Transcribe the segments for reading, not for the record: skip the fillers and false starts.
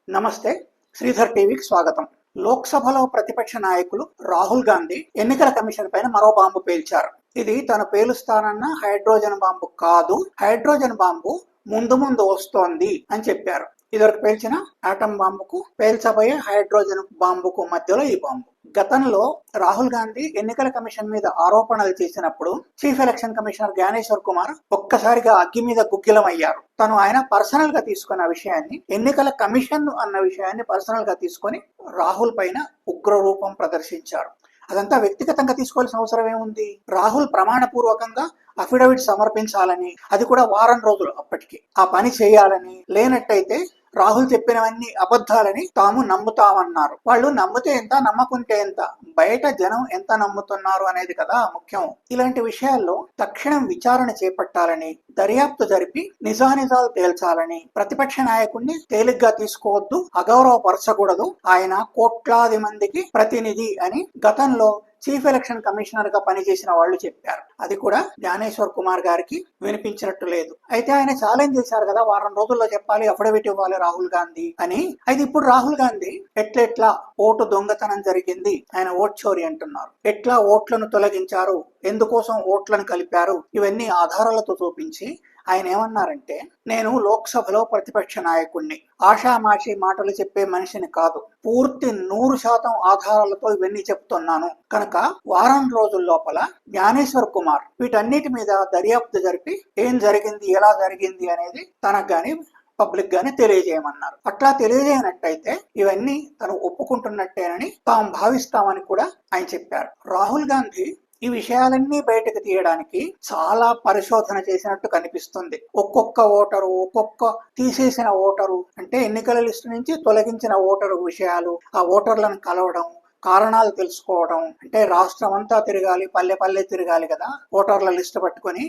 నమస్తే, శ్రీధర్ టీవీకి స్వాగతం. లోక్సభలో ప్రతిపక్ష నాయకులు రాహుల్ గాంధీ ఎన్నికల కమిషన్ పైన మరో బాంబు పేల్చారు. ఇది తను పేలుస్తానన్న హైడ్రోజన్ బాంబు కాదు, హైడ్రోజన్ బాంబు ముందు ముందు వస్తోంది అని చెప్పారు. ఇదివరకు పేల్చిన ఆటం బాంబుకు పేల్చబోయే హైడ్రోజన్ బాంబుకు మధ్యలో ఈ బాంబు. గతంలో రాహుల్ గాంధీ ఎన్నికల కమిషన్ మీద ఆరోపణలు చేసినప్పుడు chief election commissioner Gyaneshwar Kumar ఒక్కసారిగా అగ్గి మీద గుగ్గిలమయ్యారు. ఆయన పర్సనల్ గా తీసుకున్న విషయాన్ని, ఎన్నికల కమిషన్ అన్న విషయాన్ని పర్సనల్ గా తీసుకొని రాహుల్ పైన ఉగ్ర రూపం ప్రదర్శించారు. అదంతా వ్యక్తిగతంగా తీసుకోవాల్సిన అవసరం ఏముంది? రాహుల్ ప్రమాణపూర్వకంగా అఫిడవిట్ సమర్పించాలని, అది కూడా వారం రోజులు అప్పటికి ఆ పని చేయాలని, లేనట్టయితే రాహుల్ చెప్పినవన్నీ అబద్ధాలని తాము నమ్ముతామన్నారు. వాళ్ళు నమ్మితే ఎంత, నమ్మకుంటే ఎంత, బయట జనం ఎంత నమ్ముతున్నారు అనేది కదా ముఖ్యం. ఇలాంటి విషయాల్లో తక్షణం విచారణ చేపట్టాలని, దర్యాప్తు జరిపి నిజానిజాలు తేల్చాలని, ప్రతిపక్ష నాయకుడిని తేలిగ్గా తీసుకోవద్దు, అగౌరవపరచకూడదు, ఆయన కోట్లాది మందికి ప్రతినిధి అని గతంలో చీఫ్ ఎలక్షన్ కమిషనర్ గా పనిచేసిన వాళ్ళు చెప్పారు. అది కూడా జ్ఞానేశ్వర్ కుమార్ గారికి వినిపించినట్టు లేదు. అయితే ఆయన ఛాలెంజ్ చేశారు కదా, వారం రోజుల్లో చెప్పాలి, అఫిడవిట్ ఇవ్వాలి రాహుల్ గాంధీ అని. అయితే ఇప్పుడు రాహుల్ గాంధీ ఎట్లా ఓటు దొంగతనం జరిగింది, ఆయన ఓట్ చోరీ అంటున్నారు, ఎట్లా ఓట్లను తొలగించారు, ఎందుకోసం ఓట్లను కలిపారు, ఇవన్నీ ఆధారాలతో చూపించి ఆయన ఏమన్నారంటే, నేను లోక్సభలో ప్రతిపక్ష నాయకుడిని, ఆషామాషి మాటలు చెప్పే మనిషిని కాదు, పూర్తి 100% ఆధారాలతో ఇవన్నీ చెప్తున్నాను కనుక వారం రోజుల లోపల జ్ఞానేశ్వర్ కుమార్ వీటన్నిటి మీద దర్యాప్తు జరిపి ఏం జరిగింది, ఎలా జరిగింది అనేది తనకు గాని పబ్లిక్ గాని తెలియజేయమన్నారు. అట్లా తెలియజేయనట్టయితే ఇవన్నీ తను ఒప్పుకుంటున్నట్టేనని తాము భావిస్తామని కూడా ఆయన చెప్పారు. రాహుల్ గాంధీ ఈ విషయాలన్నీ బయటకు తీయడానికి చాలా పరిశోధన చేసినట్టు కనిపిస్తుంది. ఒక్కొక్క ఓటరు, ఒక్కొక్క తీసేసిన ఓటరు, అంటే ఎన్నికల లిస్టు నుంచి తొలగించిన ఓటరు విషయాలు, ఆ ఓటర్లను కలవడం, కారణాలు తెలుసుకోవడం, అంటే రాష్ట్రం అంతా తిరగాలి, పల్లె పల్లె తిరగాలి కదా ఓటర్ల లిస్టు పట్టుకొని.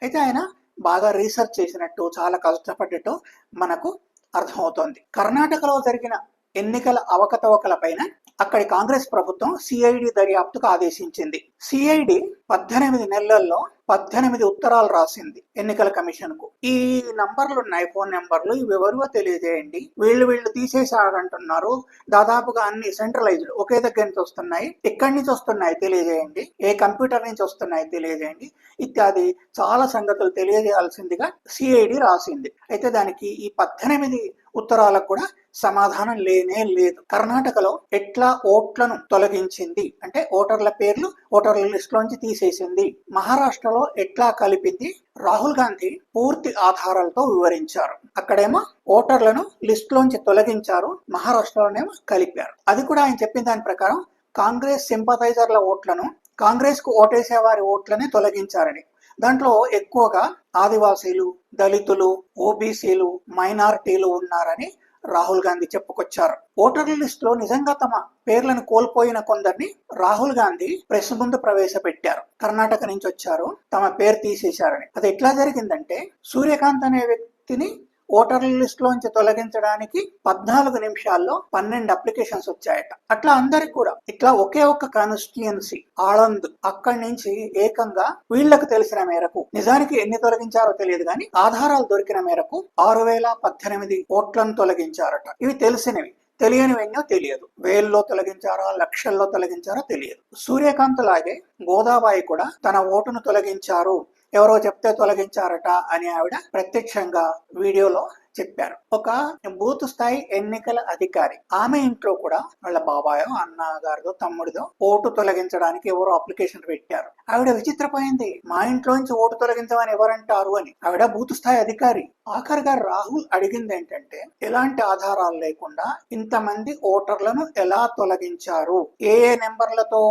అయితే ఆయన బాగా రీసెర్చ్ చేసినట్టు, చాలా కష్టపడ్డట్టు మనకు అర్థమవుతోంది. కర్ణాటకలో జరిగిన ఎన్నికల అవకతవకల పైన అక్కడి కాంగ్రెస్ ప్రభుత్వం సిఐడి దర్యాప్తుకు ఆదేశించింది. సిఐడి 18 నెలల్లో 18 ఉత్తరాలు రాసింది ఎన్నికల కమిషన్ కు. ఈ నంబర్లు ఉన్నాయి, ఫోన్ నెంబర్లు, ఇవి ఎవరివో తెలియజేయండి, వీళ్ళు తీసేశారంటున్నారు, దాదాపుగా అన్ని సెంట్రలైజ్డ్ ఒకే దగ్గర నుంచి వస్తున్నాయి, ఎక్కడి నుంచి వస్తున్నాయి తెలియజేయండి, ఏ కంప్యూటర్ నుంచి వస్తున్నాయి తెలియజేయండి, ఇత్యాది చాలా సంగతులు తెలియజేయాల్సిందిగా సిఐడి రాసింది. అయితే దానికి ఈ 18 ఉత్తరాలకు కూడా సమాధానం లేనే లేదు. కర్ణాటకలో ఎట్లా ఓట్లను తొలగించింది, అంటే ఓటర్ల పేర్లు ఓటర్ల లిస్ట్ లోంచి తీసేసింది, మహారాష్ట్రలో ఎట్లా కలిపింది, రాహుల్ గాంధీ పూర్తి ఆధారాలతో వివరించారు. అక్కడేమో ఓటర్లను లిస్ట్ లోంచి తొలగించారు, మహారాష్ట్రలోనేమో కలిపారు. అది కూడా ఆయన చెప్పిన దాని ప్రకారం కాంగ్రెస్ సింపథైజర్ల ఓట్లను, కాంగ్రెస్ కు ఓటేసే వారి ఓట్లని తొలగించారని. దాంట్లో ఎక్కువగా ఆదివాసీలు, దళితులు, ఓబీసీలు, మైనారిటీలు ఉన్నారని రాహుల్ గాంధీ చెప్పుకొచ్చారు. ఓటర్ల లిస్ట్ లో నిజంగా తమ పేర్లను కోల్పోయిన కొందరిని రాహుల్ గాంధీ ప్రెస్ ముందు ప్రవేశపెట్టారు. కర్ణాటక నుంచి వచ్చారు, తమ పేరు తీసేశారని. అది ఎట్లా జరిగిందంటే, సూర్యకాంత్ అనే వ్యక్తిని ఓటర్ల లిస్ట్ లోంచి తొలగించడానికి 14 నిమిషాల్లో 12 అప్లికేషన్స్ వచ్చాయట. అట్లా అందరికి కూడా ఇట్లా ఒకే ఒక్క కాన్స్టిట్యుయెన్సీ ఆళంద్, అక్కడి నుంచి ఏకంగా వీళ్లకు తెలిసిన మేరకు, నిజానికి ఎన్ని తొలగించారో తెలియదు కానీ ఆధారాలు దొరికిన మేరకు 6018 ఓట్లను తొలగించారట. ఇవి తెలిసినవి, తెలియనివెన్నో తెలియదు. వేల్లో తొలగించారా, లక్షల్లో తొలగించారో తెలియదు. సూర్యకాంత్ లాగే గోదాబాయి కూడా తన ఓటును తొలగించారు, ఎవరో చెప్తే తొలగించారట అని ఆవిడ ప్రత్యక్షంగా వీడియోలో చెప్పారు. ఒక బూత్ స్థాయి ఎన్నికల అధికారి, ఆమె ఇంట్లో కూడా వాళ్ళ బాబాయో, అన్నగారిదో, తమ్ముడిదో ఓటు తొలగించడానికి ఎవరో అప్లికేషన్ పెట్టారు. ఆవిడ విచిత్రపోయింది, మా ఇంట్లోంచి ఓటు తొలగించమని ఎవరంటారు అని. ఆవిడ బూత్ స్థాయి అధికారి. ఆఖరిగా రాహుల్ అడిగింది ఏంటంటే, ఎలాంటి ఆధారాలు లేకుండా ఇంతమంది ఓటర్లను ఎలా తొలగించారు, ఏ నెంబర్లతో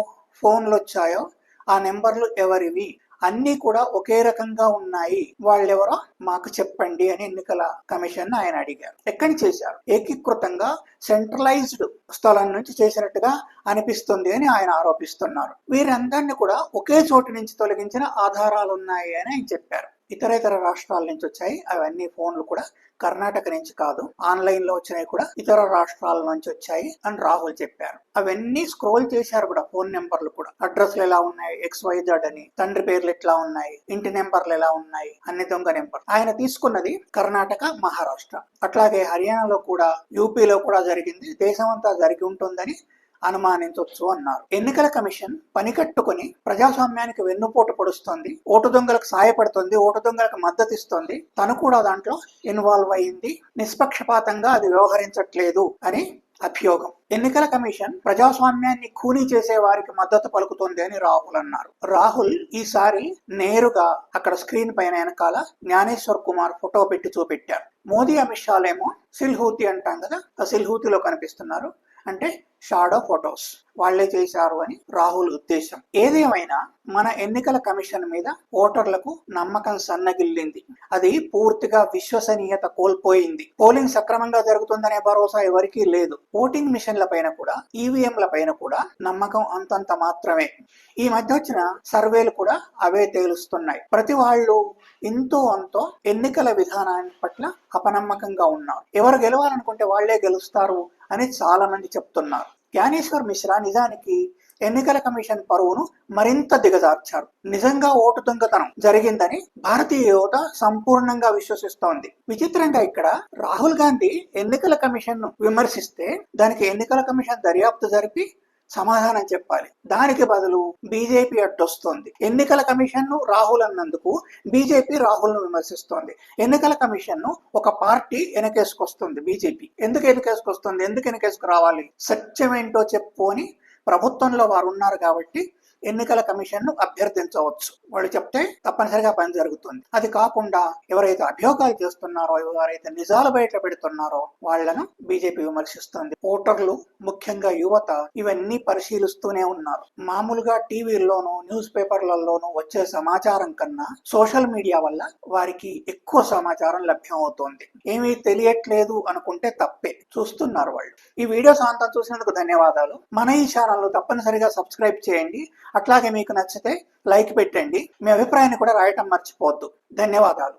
ఫోన్లు వచ్చాయో ఆ నెంబర్లు ఎవరివి, అన్ని కూడా ఒకే రకంగా ఉన్నాయి, వాళ్ళెవరో మాకు చెప్పండి అని ఎన్నికల కమిషన్ ఆయన అడిగారు. ఎక్కడి చేశారు? ఏకీకృతంగా సెంట్రలైజ్డ్ స్థలం నుంచి చేసినట్టుగా అనిపిస్తుంది అని ఆయన ఆరోపిస్తున్నారు. వీరందరినీ కూడా ఒకే చోటు నుంచి తొలగించిన ఆధారాలు ఉన్నాయి అని ఆయన చెప్పారు. ఇతర రాష్ట్రాల నుంచి వచ్చాయి. అవన్నీ ఫోన్లు కూడా కర్ణాటక నుంచి కాదు, ఆన్లైన్ లో వచ్చినాయి కూడా ఇతర రాష్ట్రాల నుంచి వచ్చాయి అని రాహుల్ చెప్పారు. అవన్నీ స్క్రోల్ చేశారు కూడా, ఫోన్ నెంబర్లు కూడా, అడ్రస్లు ఎలా ఉన్నాయి, XYZ అని, తండ్రి పేర్లు ఎట్లా ఉన్నాయి, ఇంటి నెంబర్లు ఎలా ఉన్నాయి, అన్ని దొంగ నెంబర్. ఆయన తీసుకున్నది కర్ణాటక, మహారాష్ట్ర, అట్లాగే హర్యానాలో కూడా, యూపీలో కూడా జరిగింది. దేశమంతా జరిగి ఉంటుందని అనుమానించవచ్చు అన్నారు. ఎన్నికల కమిషన్ పని కట్టుకుని ప్రజాస్వామ్యానికి వెన్నుపోటు పొడుస్తుంది, ఓటు దొంగలకు సాయపడుతుంది, ఓటు దొంగలకు మద్దతు ఇస్తుంది, తను కూడా దాంట్లో ఇన్వాల్వ్ అయింది, నిష్పక్షపాతంగా అది వ్యవహరించట్లేదు అని అభియోగం. ఎన్నికల కమిషన్ ప్రజాస్వామ్యాన్ని ఖూనీ చేసే వారికి మద్దతు పలుకుతుంది అని రాహుల్ అన్నారు. రాహుల్ ఈసారి నేరుగా అక్కడ స్క్రీన్ పైన వెనకాల జ్ఞానేశ్వర్ కుమార్ ఫోటో పెట్టి చూపెట్టారు. మోదీ, అమిత్ షాలేమో సిల్హూతి అంటాం కదా, ఆ సిల్హూతిలో కనిపిస్తున్నారు. అంటే షాడో ఫొటోస్, వాళ్లే చేశారు అని రాహుల్ ఉద్దేశం. ఏదేమైనా మన ఎన్నికల కమిషన్ మీద ఓటర్లకు నమ్మకం సన్నగిల్లింది. అది పూర్తిగా విశ్వసనీయత కోల్పోయింది. పోలింగ్ సక్రమంగా జరుగుతుందనే భరోసా ఎవరికీ లేదు. ఓటింగ్ మిషన్ల పైన కూడా, ఈవీఎంల పైన కూడా నమ్మకం అంతంత మాత్రమే. ఈ మధ్య వచ్చిన సర్వేలు కూడా అవే తేలుస్తున్నాయి. ప్రతి వాళ్ళు ఇంతో అంతో ఎన్నికల విధానాన్ని పట్ల అపనమ్మకంగా ఉన్నారు. ఎవరు గెలవాలనుకుంటే వాళ్లే గెలుస్తారు అని చాలా మంది చెప్తున్నారు. జ్ఞానేశ్వర్ మిశ్రా నిజానికి ఎన్నికల కమిషన్ పరువును మరింత దిగజార్చారు. నిజంగా ఓటు దొంగతనం జరిగిందని భారతీయ యువత సంపూర్ణంగా విశ్వసిస్తోంది. విచిత్రంగా ఇక్కడ రాహుల్ గాంధీ ఎన్నికల కమిషన్ ను విమర్శిస్తే దానికి ఎన్నికల కమిషన్ దర్యాప్తు జరిపి సమాధానం చెప్పాలి. దానికి బదులు బీజేపీ అడ్డొస్తోంది. ఎన్నికల కమిషన్ ను రాహుల్ అన్నందుకు బీజేపీ రాహుల్ ను విమర్శిస్తోంది. ఎన్నికల కమిషన్ ను ఒక పార్టీ వెనకేసుకొస్తుంది. బీజేపీ ఎందుకు వెనకేసుకొస్తుంది, ఎందుకు వెనకేసుకు రావాలి, సత్యమేంటో చెప్పు అని ప్రభుత్వంలో వారు ఉన్నారు కాబట్టి ఎన్నికల కమిషన్ ను అభ్యర్థించవచ్చు. వాళ్ళు చెప్తే తప్పనిసరిగా పని జరుగుతుంది. అది కాకుండా ఎవరైతే అభియోగాలు చేస్తున్నారో, ఎవరైతే నిజాలు బయట పెడుతున్నారో వాళ్లను బీజేపీ విమర్శిస్తుంది. ఓటర్లు, ముఖ్యంగా యువత ఇవన్నీ పరిశీలిస్తూనే ఉన్నారు. మామూలుగా టీవీల్లోనూ, న్యూస్ పేపర్లలోనూ వచ్చే సమాచారం కన్నా సోషల్ మీడియా వల్ల వారికి ఎక్కువ సమాచారం లభ్యం అవుతోంది. ఏమీ తెలియట్లేదు అనుకుంటే తప్పే. చూస్తున్నారు వాళ్ళు. ఈ వీడియో సాంతం చూసినందుకు ధన్యవాదాలు. మన ఈ ఛానల్ తప్పనిసరిగా సబ్స్క్రైబ్ చేయండి. అట్లాగే మీకు నచ్చితే లైక్ పెట్టండి. మీ అభిప్రాయాన్ని కూడా రాయటం మర్చిపోవద్దు. ధన్యవాదాలు.